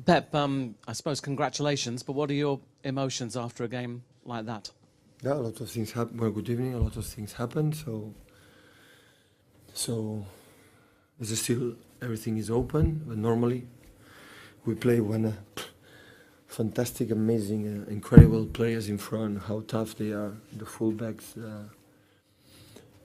Pep, I suppose congratulations, but what are your emotions after a game like that? Yeah, a lot of things happen. Well, good evening. A lot of things happen. So it's still everything is open. But normally, we play when fantastic, amazing, incredible players in front. How tough they are, the fullbacks.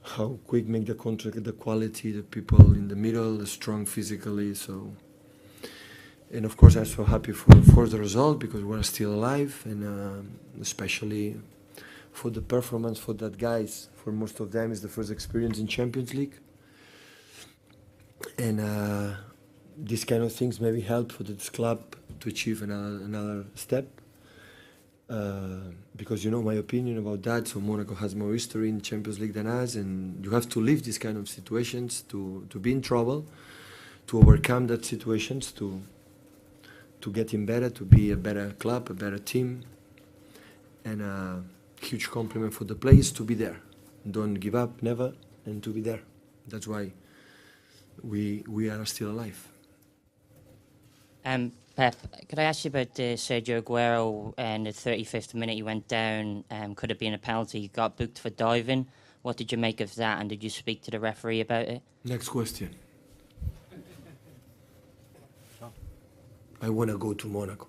How quick make the contract, the quality, the people in the middle, strong physically. So. And of course, I'm so happy for the result because we're still alive, and especially for the performance for that guys. For most of them, it's the first experience in Champions League, and these kind of things maybe help for this club to achieve another step. Because you know my opinion about that. So Monaco has more history in Champions League than us, and you have to live these kind of situations to be in trouble, to overcome that situations, to get in better, to be a better club, a better team, and a huge compliment for the players to be there. Don't give up, never, and to be there. That's why we are still alive. Pep, could I ask you about Sergio Aguero in the 35th minute? He went down, could have been a penalty. He got booked for diving. What did you make of that, and did you speak to the referee about it? Next question. I want to go to Monaco.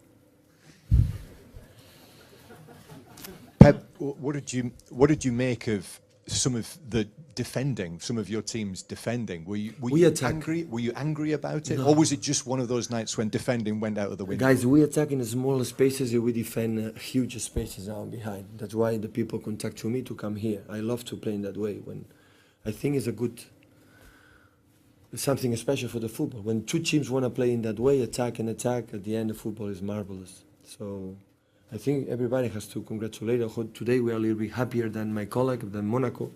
Pep, what did you make of some of the defending, some of your team's defending? Were you angry? Were you angry about it, or was it just one of those nights when defending went out of the window? Guys, we attack in the small spaces and we defend huge spaces out behind. That's why the people contact to me to come here. I love to play in that way. When I think it's a good. Something special for the football. When two teams want to play in that way, attack and attack, at the end the football is marvelous. So I think everybody has to congratulate. Today we are a little bit happier than my colleague, than Monaco.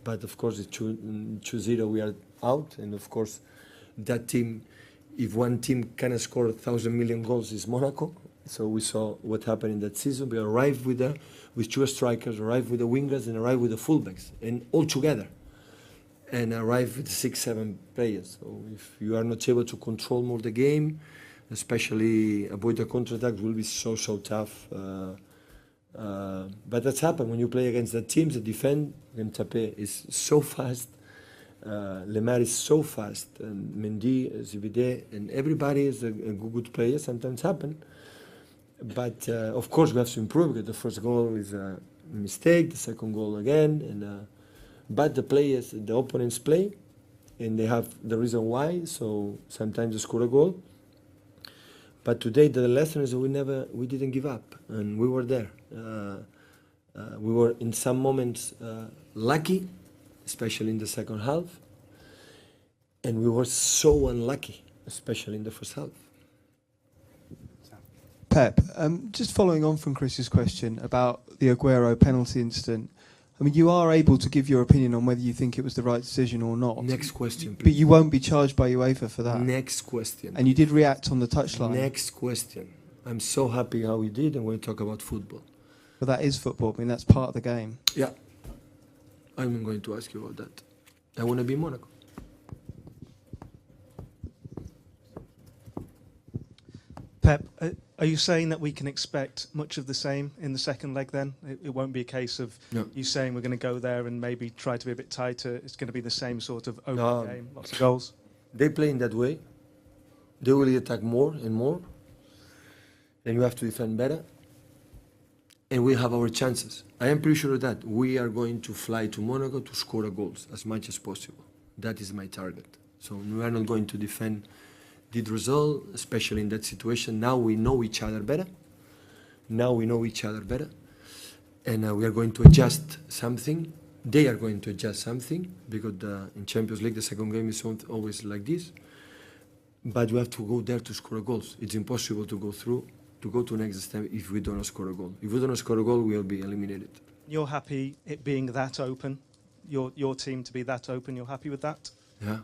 But of course it's 2-0 we are out. And of course that team, if one team can score 1,000 million goals, is Monaco. So we saw what happened in that season. We arrived with two strikers, arrived with the wingers, and arrived with the fullbacks, and all together. And arrive with 6-7 players. So if you are not able to control more the game, especially avoid the counter-attack, will be so tough. But that's happened when you play against the teams that defend. Mbappé is so fast, Lemar is so fast, and Mendy, Zibide, and everybody is a good player. Sometimes happen, but of course we have to improve because the first goal is a mistake, the second goal again, and. But the players, the opponents play, and they have the reason why. So sometimes they score a goal. But today the lesson is we didn't give up, and we were there. We were in some moments lucky, especially in the second half, and we were so unlucky, especially in the first half. Pep, just following on from Chris's question about the Aguero penalty incident. I mean, you are able to give your opinion on whether you think it was the right decision or not. Next question, please. But you won't be charged by UEFA for that. Next question. And you did react on the touchline. Next question. I'm so happy how we did, and we'll talk about football. But that is football. I mean, that's part of the game. Yeah. I'm going to ask you about that. I want to be Monaco. Pep, are you saying that we can expect much of the same in the second leg then? It won't be a case of you saying we're going to go there and maybe try to be a bit tighter. It's going to be the same sort of open game, lots of goals. They play in that way. They will attack more and more. And you have to defend better. And we have our chances. I am pretty sure that we are going to fly to Monaco to score goals as much as possible. That is my target. So we are not going to defend the result, especially in that situation. Now we know each other better. And we are going to adjust something. They are going to adjust something because in Champions League the second game is always like this. But we have to go there to score goals. It's impossible to go to next step if we don't score a goal. If we don't score a goal, we will be eliminated. You're happy it being that open? Your team to be that open? You're happy with that? Yeah,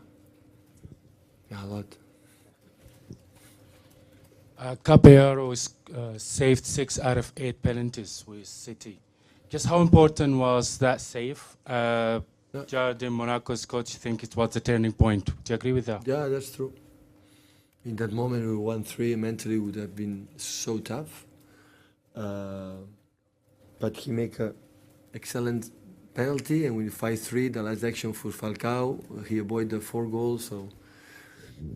a lot. Caballero saved 6 out of 8 penalties with City. Just how important was that save? Jardim, Monaco's coach, think it was a turning point. Do you agree with that? Yeah, that's true. In that moment, we won 3. Mentally, would have been so tough. But he make a excellent penalty, and with 5-3, the last action for Falcao, he avoided the 4 goals. So,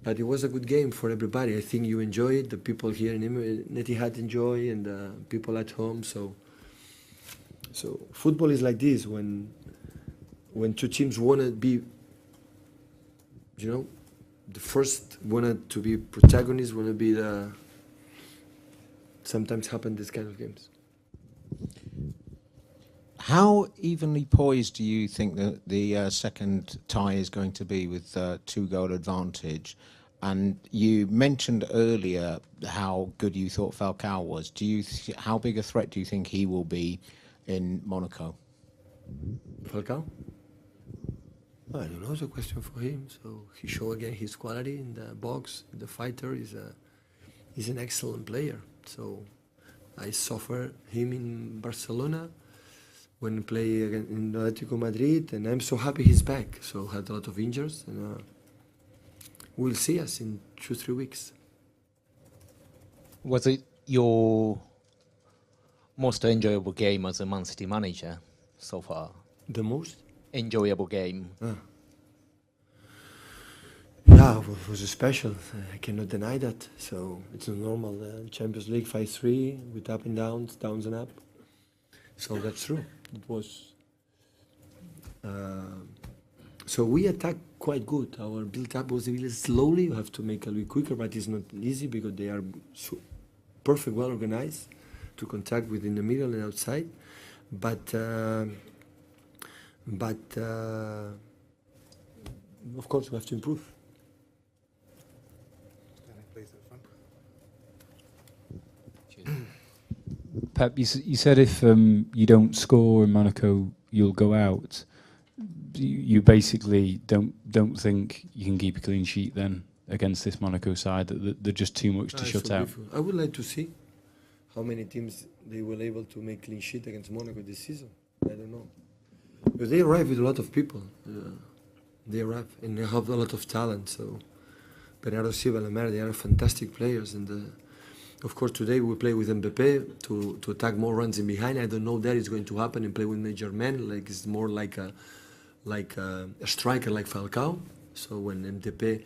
but it was a good game for everybody. I think you enjoy it. The people here in Etihad enjoy, and the people at home. So football is like this. When 2 teams want to be, the first wanted to be protagonists, want to be the. Sometimes happen this kind of games. How evenly poised do you think that the second tie is going to be with 2-goal advantage? And you mentioned earlier how good you thought Falcao was. How big a threat do you think he will be in Monaco? Falcao? I don't know. It's a question for him. So he showed again his quality in the box. The fighter is he's an excellent player. So I suffer him in Barcelona when he play in Atletico Madrid, and I'm so happy he's back. So had a lot of injuries, and we'll see us in 2-3 weeks. Was it your most enjoyable game as a Man City manager so far? The most enjoyable game? Yeah, it was special. I cannot deny that. So it's a normal Champions League 5-3 with up and downs, downs and up. So that's true. It was. So we attacked quite good. Our build-up was a little slowly. You have to make a little quicker, but it's not easy because they are perfect, well organized to contact within the middle and outside. But of course, we have to improve. Pep, you said if you don't score in Monaco, you'll go out. You basically don't think you can keep a clean sheet then against this Monaco side. That they're just too much to shut out. I would like to see how many teams they were able to make clean sheet against Monaco this season. I don't know, because they arrive with a lot of people. They arrive and they have a lot of talent. So Bernardo Silva, Lamela, they are fantastic players, and of course today we play with Mbappé to attack more runs in behind. I don't know that is going to happen and play with major men. Like it's more like a striker like Falcao. So when Mbappé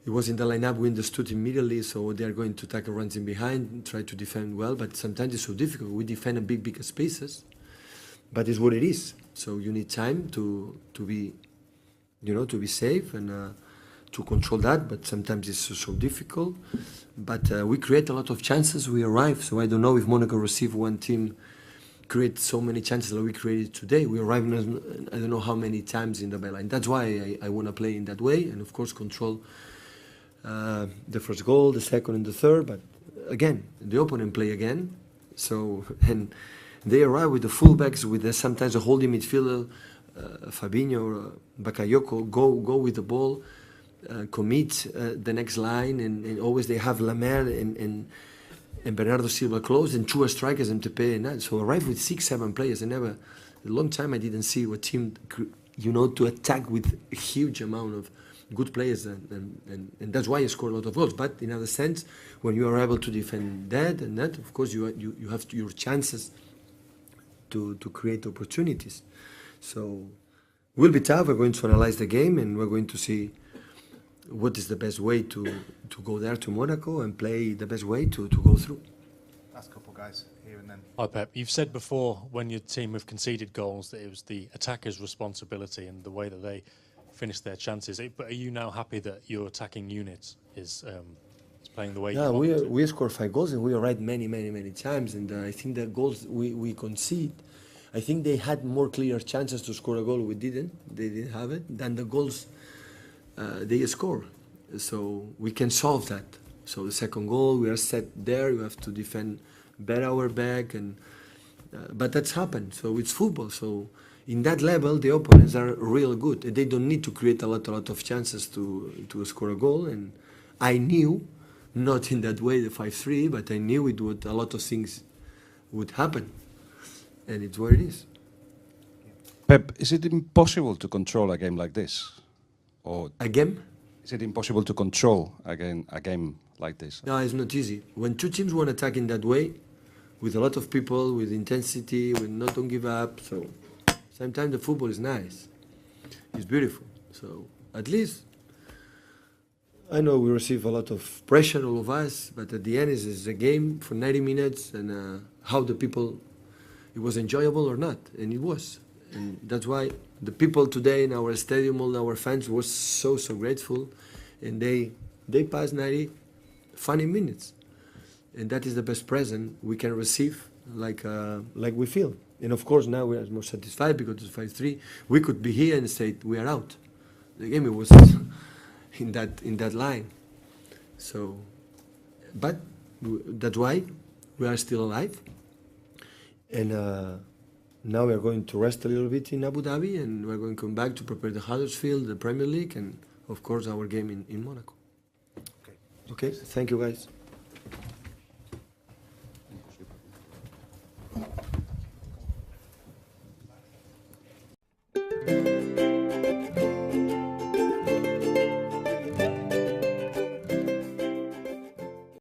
he was in the lineup, we understood immediately. So they are going to tackle runs in behind, try to defend well. But sometimes it's so difficult. We defend in big spaces, but it's what it is. So you need time to be, to be safe and to control that. But sometimes it's so difficult. But we create a lot of chances. We arrive. So I don't know if Monaco receive one team create so many chances that we created today. We arrive I don't know how many times in the byline. That's why I want to play in that way, and of course control the first goal, the second, and the third. But again, the opponent play again. So and they arrive with the fullbacks, with sometimes a holding midfielder, Fabinho or Bakayoko, go with the ball, commit the next line, and always they have Lamela and Bernardo Silva close, and 2 strikers, Mbappé and that. So arrive with 6-7 players. A long time I didn't see a team, to attack with a huge amount of good players, and that's why you score a lot of goals. But in other sense, when you are able to defend that and that, of course you have your chances to create opportunities. So will be tough. We're going to analyze the game, and we're going to see what is the best way to go there to Monaco and play the best way to go through. Last couple guys here and then. Hi Pep, you've said before when your team have conceded goals that it was the attackers' responsibility and the way that they finished their chances. But are you now happy that your attacking unit is playing the way you want it to? We scored 5 goals and we arrived many times, and I think the goals we concede, I think they had more clear chances to score a goal. We didn't. They didn't have it. Than the goals they score. So we can solve that. So the second goal, we are set there. You have to defend better our back, and but that's happened. So it's football. So in that level, the opponents are real good. They don't need to create a lot of chances to score a goal. And I knew, not in that way, the 5-3, but I knew it would. A lot of things would happen, and it's what it is. Pep, is it impossible to control a game like this? Or a game? Is it impossible to control a game like this? No, it's not easy. When two teams want to attack in that way, with a lot of people, with intensity, with not don't give up, so sometimes the football is nice. It's beautiful. So at least I know we receive a lot of pressure, all of us, but at the end it's a game for 90 minutes, and how the people, it was enjoyable or not, and it was. And that's why the people today in our stadium, all our fans, was so grateful, and they passed 90 funny minutes, and that is the best present we can receive, like we feel. And of course now we are more satisfied because it's 5-3. We could be here and say we are out. The game it was in that line. So, but that's why we are still alive, and now we are going to rest a little bit in Abu Dhabi, and we're going to come back to prepare the Huddersfield, the Premier League, and of course our game in Monaco. Okay, thank you guys.